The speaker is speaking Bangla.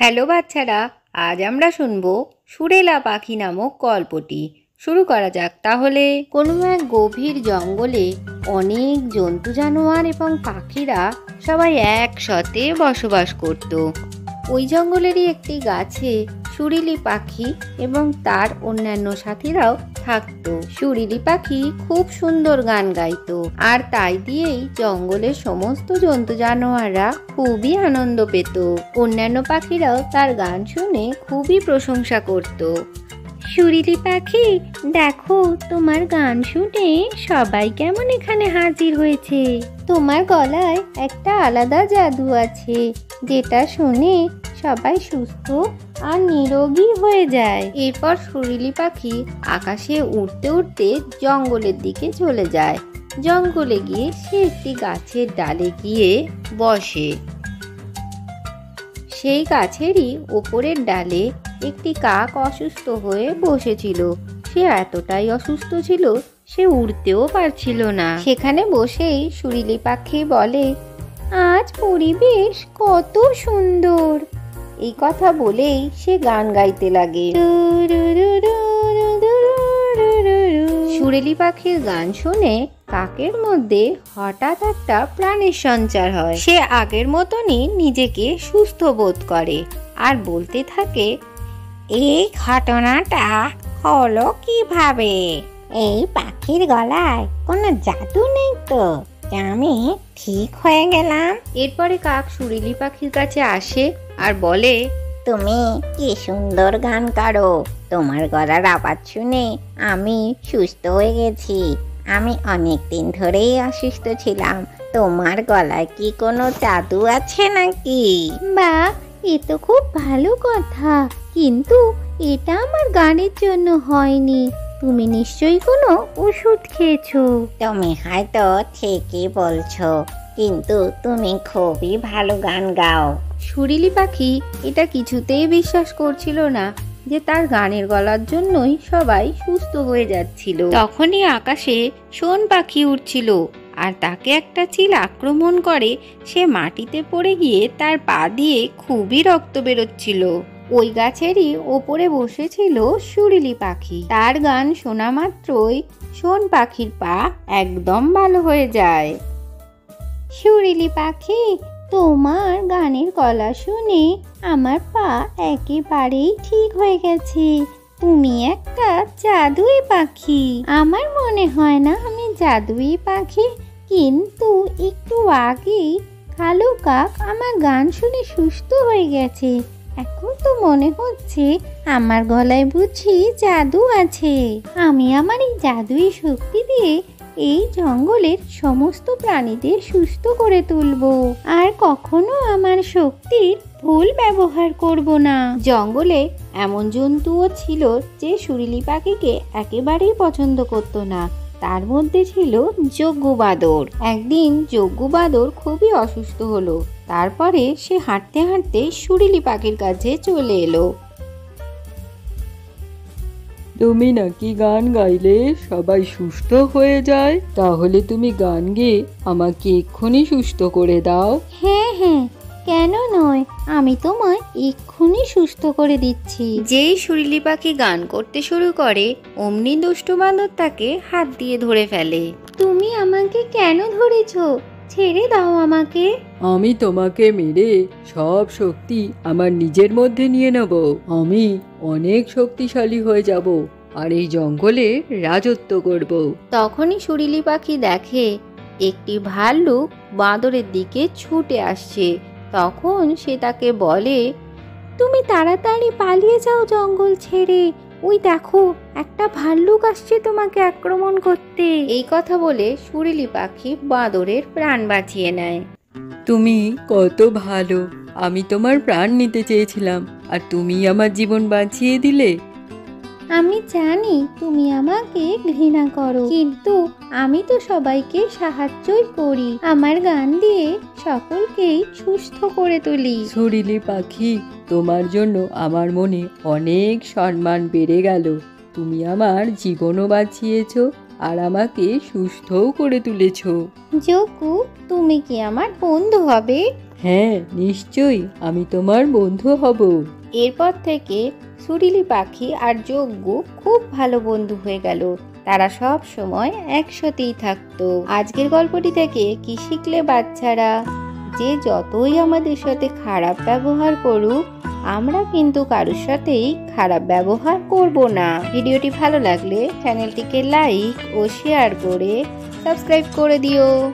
হ্যালো বাচ্চারা, আজ আমরা শুনবো সুরেলা পাখি নামক গল্পটি। শুরু করা যাক তাহলে। কোনো এক গভীর জঙ্গলে অনেক জন্তু জানোয়ার এবং পাখিরা সবাই একসাথে বসবাস করত। ওই জঙ্গলেরই একটি গাছে সুরিলি পাখি এবং তার অন্যান্য সাথীরাও থাকতো। সুরিলি পাখি খুব সুন্দর গান গাইতো, আর তাই দিয়েই জঙ্গলের সমস্ত জন্তু জানোয়াররা খুবই আনন্দ পেত। অন্যান্য পাখিরাও তার গান শুনে খুবই প্রশংসা করত। সুরিলি পাখি, দেখো তোমার গান শুনে সবাই কেমন এখানে হাজির হয়েছে। তোমার গলায় একটা আলাদা জাদু আছে, যেটা শুনে সবাই সুস্থ আর নিরোগী হয়ে যায়। এরপর সুরিলি পাখি আকাশে উড়তে উড়তে জঙ্গলের দিকে চলে যায়। জঙ্গলে গিয়ে সে একটি গাছের ডালে গিয়ে বসে। সেই গাছেরই ওপরের ডালে একটি কাক অসুস্থ হয়ে বসেছিল। সে এতটাই অসুস্থ ছিল, সে উড়তেও পারছিল না। সেখানে বসেই সুরিলি পাখি বলে, আজ পরিবেশ কত সুন্দর। এই কথা বলেই সে গান গাইতে লাগে। সুরেলি পাখির গান শুনে কাকের মধ্যে হঠাৎ একটা প্রাণের সঞ্চার হয়। সে আগের মতনই নিজেকে সুস্থ বোধ করে আর বলতে থাকে, এই ঘটনাটা হলো কিভাবে? এই পাখির গলায় কোনো জাদু নেই তো, আমি ঠিক হয়ে গেলাম। এরপরে কাক সুরিলি পাখির কাছে আসে আর বলে, তুমি কি সুন্দর গান করো, তোমার গলার আওয়াজ শুনে আমি সুস্থ হয়ে গেছি। আমি অনেক দিন ধরেই অসুস্থ ছিলাম, তোমার গলায় কি কোনো জাদু আছে নাকি? বাহ, এ তো খুব ভালো কথা, কিন্তু এটা আমার গানের জন্য হয়নি। তুমি নিশ্চয়ই কোনো ওষুধ খেয়েছো। তুমি হয়তো ঠিকই বলছো, কিন্তু তুমি খুবই ভালো গান গাও। সুরিলি পাখি এটা কিছুতেই বিশ্বাস করছিল না যে তার গানের গলার জন্যই সবাই সুস্থ হয়ে যাচ্ছিল। তখনই আকাশে শোন পাখি উড়ছিল, আর তাকে একটা চিল আক্রমণ করে। সে মাটিতে পড়ে গিয়ে তার পা দিয়ে খুবই রক্ত বেরোচ্ছিল। ওই গাছেরই ওপরে বসেছিল সুরিলি পাখি। তার গান শোনা মাত্রই শোন পাখির পা একদম ভালো হয়ে যায়। সুরিলি পাখি, তোমার গানের গলা শুনে আমার পা একেবারেই ঠিক হয়ে গেছে। তুমি একটা জাদুই পাখি। আমার মনে হয় না আমি জাদুই পাখি, কিন্তু একটু আগেই কালো কাক আমার গান শুনে সুস্থ হয়ে গেছে। এখন তো মনে হচ্ছে আমার গলায় বুঝি জাদু আছে। আমি আমার এই জাদুই শক্তি দিয়ে এই জঙ্গলের সমস্ত প্রাণীদের সুস্থ করে তুলবো, আর কখনো আমার শক্তির ভুল ব্যবহার করব না। জঙ্গলে এমন জন্তুও ছিল যে সুরিলি পাখিকে একেবারেই পছন্দ করতো না। তার মধ্যে ছিল যজ্ঞ বাদর। একদিন যজ্ঞ বাদর খুবই অসুস্থ হলো। তারপরে সে হাঁটতে হাঁটতে সুরিলি পাখির কাছে চলে এলো। তুমি নাকি গান গাইলে সবাই সুস্থ হয়ে যায়? তাহলে তুমি গান গেয়ে আমাকে এক্ষুনি সুস্থ করে দাও। হ্যাঁ হ্যাঁ, কেন নয়, আমি তোমায় এক্ষুনি সুস্থ করে দিচ্ছি। যেই সুরিলি পাখি গান করতে শুরু করে, অমনি দুষ্টু বাঁদর তাকে হাত দিয়ে ধরে ফেলে। তুমি আমাকে কেন ধরেছো? ছেড়ে দাও আমাকে। আমি তোমাকে মেরে সব শক্তি আমার নিজের মধ্যে নিয়ে নেব। আমি অনেক শক্তিশালী হয়ে যাব আর এই জঙ্গলে রাজত্ব করব। তখনই সুরিলি পাখি দেখে একটি ভাল্লুক বাঁদরের দিকে ছুটে আসছে। তখন সে তাকে বলে, তুমি তাড়াতাড়ি পালিয়ে যাও জঙ্গল ছেড়ে। ওই দেখো, একটা ভাল্লুক আসছে তোমাকে আক্রমণ করতে। এই কথা বলে সুরিলি পাখি বাঁদরের প্রাণ বাঁচিয়ে নেয়। তুমি কত ভালো, আমি তোমার প্রাণ নিতে চেয়েছিলাম আর তুমি আমার জীবন বাঁচিয়ে দিলে। আমি জানি তুমি আমাকে ঘৃণা করো, কিন্তু আমি তো সবাইকে সাহায্যই করি। আমার গান দিয়ে সকলকেই সুস্থ করে তুলি। সুরিলি পাখি, তোমার জন্য আমার মনে অনেক সম্মান বেড়ে গেল। তুমি আমার জীবনও বাঁচিয়েছো আর আমাকে সুস্থও করে তুলেছো। যোগু, তুমি কি আমার বন্ধু হবে? হ্যাঁ, নিশ্চয়ই আমি তোমার বন্ধু হব। এরপর থেকে সুরিলি পাখি আর যজ্ঞ খুব ভালো বন্ধু হয়ে গেল। তারা সব সময় একসাথেই থাকতো। আজকের গল্পটি থেকে কি শিখলে বাচ্চারা? যে যতই আমাদের সাথে খারাপ ব্যবহার করুক, আমরা কিন্তু কারোর সাথেই খারাপ ব্যবহার করব না। ভিডিওটি ভালো লাগলে চ্যানেলটিকে লাইক ও শেয়ার করে সাবস্ক্রাইব করে দিও।